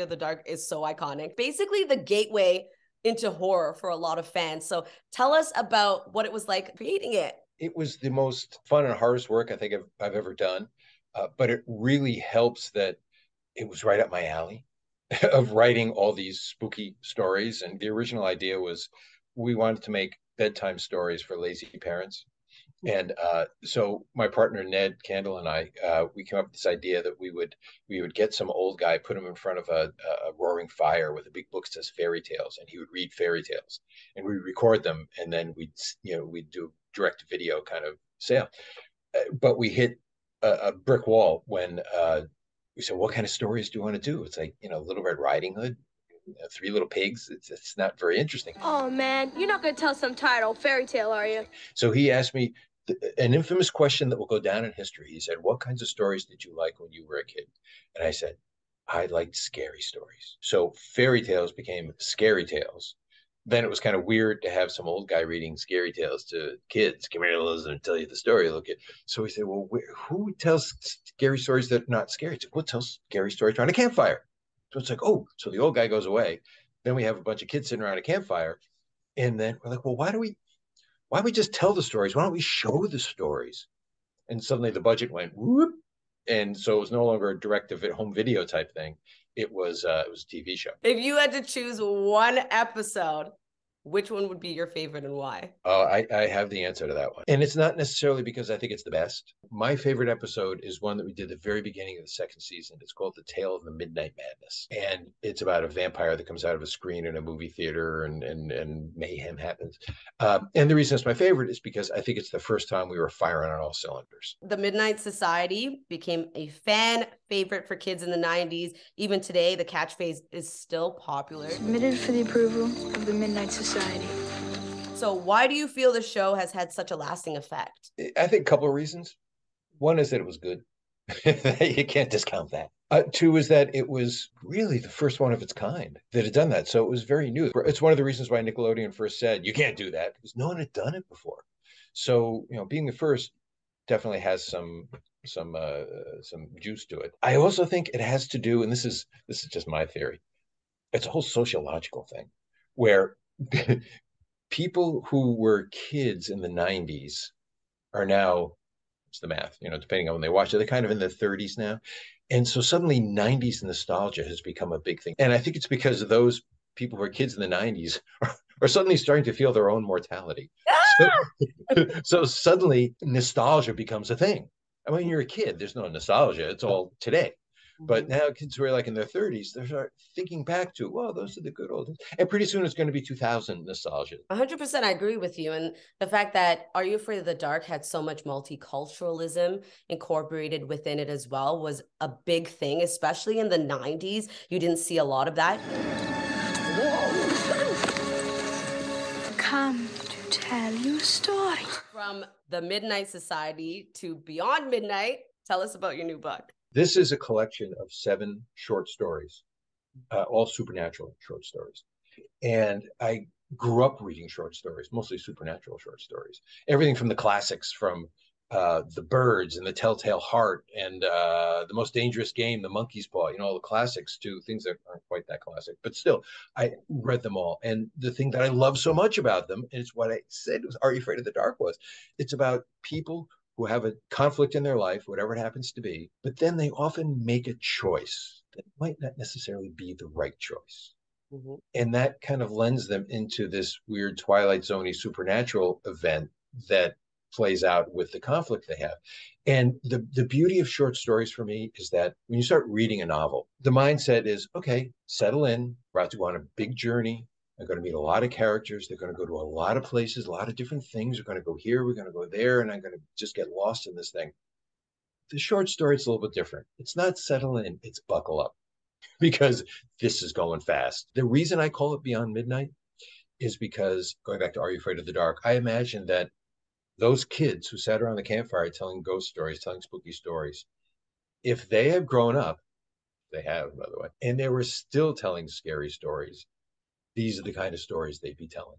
Afraid of the Dark is so iconic. Basically the gateway into horror for a lot of fans. So tell us about what it was like creating it. It was the most fun and hardest work I think I've ever done. But it really helps that it was right up my alley of writing all these spooky stories. And the original idea was we wanted to make bedtime stories for lazy parents. And so my partner Ned Candle and I, we came up with this idea that we would get some old guy, put him in front of a roaring fire with a big book that says fairy tales, and he would read fairy tales, and we'd record them, and then we'd do direct video kind of sale. But we hit a brick wall when we said, "What kind of stories do you want to do?" It's like Little Red Riding Hood, Three Little Pigs. It's not very interesting. Oh man, you're not gonna tell some tired old fairy tale, are you? So he asked me an infamous question that will go down in history. He said, "What kinds of stories did you like when you were a kid?" And I said, "I liked scary stories." So fairy tales became scary tales. Then it was kind of weird to have some old guy reading scary tales to kids. Come here, listen, and tell you the story. Look at. So we said, "Well, who tells scary stories that are not scary?" It's like, "We'll tell scary stories around a campfire." So it's like, oh, so the old guy goes away. Then we have a bunch of kids sitting around a campfire, and then we're like, "Well, why don't we just tell the stories? Why don't we show the stories?" And suddenly the budget went whoop, and so it was no longer a direct home video type thing. It was a TV show. If you had to choose one episode, which one would be your favorite and why? I have the answer to that one. And it's not necessarily because I think it's the best. My favorite episode is one that we did at the very beginning of the second season. It's called The Tale of the Midnight Madness. And it's about a vampire that comes out of a screen in a movie theater and mayhem happens. And the reason it's my favorite is because I think it's the first time we were firing on all cylinders. The Midnight Society became a fan favorite for kids in the 90s. Even today, the catchphrase is still popular. Submitted for the approval of the Midnight Society. So why do you feel the show has had such a lasting effect? I think a couple of reasons. One is that it was good. You can't discount that. Two is that it was really the first one of its kind that had done that. So it was very new. It's one of the reasons why Nickelodeon first said, you can't do that, because no one had done it before. So, being the first definitely has some juice to it. I also think it has to do, and this is just my theory, it's a whole sociological thing where people who were kids in the 90s are now, it's the math, depending on when they watch it, they're kind of in their 30s now. And so suddenly 90s nostalgia has become a big thing. And I think it's because of those people who are kids in the 90s are suddenly starting to feel their own mortality. So suddenly nostalgia becomes a thing. I mean, you're a kid, there's no nostalgia. It's all today. But now kids who are like in their 30s, they start thinking back to, well, those are the good old days. And pretty soon it's going to be 2000 nostalgia. 100% I agree with you. And the fact that Are You Afraid of the Dark had so much multiculturalism incorporated within it as well was a big thing, especially in the 90s. You didn't see a lot of that. Come to tell you a story. From the Midnight Society to Beyond Midnight, tell us about your new book. This is a collection of 7 short stories, all supernatural short stories. And I grew up reading short stories, mostly supernatural short stories. Everything from the classics, from The Birds and The Telltale Heart and The Most Dangerous Game, The Monkey's Paw, all the classics, to things that aren't quite that classic. But still, I read them all. And the thing that I love so much about them, and it's what I said was Are You Afraid of the Dark was, it's about people who have a conflict in their life, whatever it happens to be, but then they often make a choice that might not necessarily be the right choice. Mm-hmm. And that kind of lends them into this weird Twilight Zone-y supernatural event that plays out with the conflict they have. And the beauty of short stories for me is that when you start reading a novel, the mindset is, okay, settle in, we're about to go on a big journey. They're going to meet a lot of characters. They're going to go to a lot of places, a lot of different things. We're going to go here, we're going to go there, and I'm going to just get lost in this thing. The short story is a little bit different. It's not settle in, it's buckle up, because this is going fast. The reason I call it Beyond Midnight is because, going back to Are You Afraid of the Dark, I imagine that those kids who sat around the campfire telling ghost stories, telling spooky stories, if they have grown up, they have, by the way, and they were still telling scary stories, these are the kind of stories they'd be telling.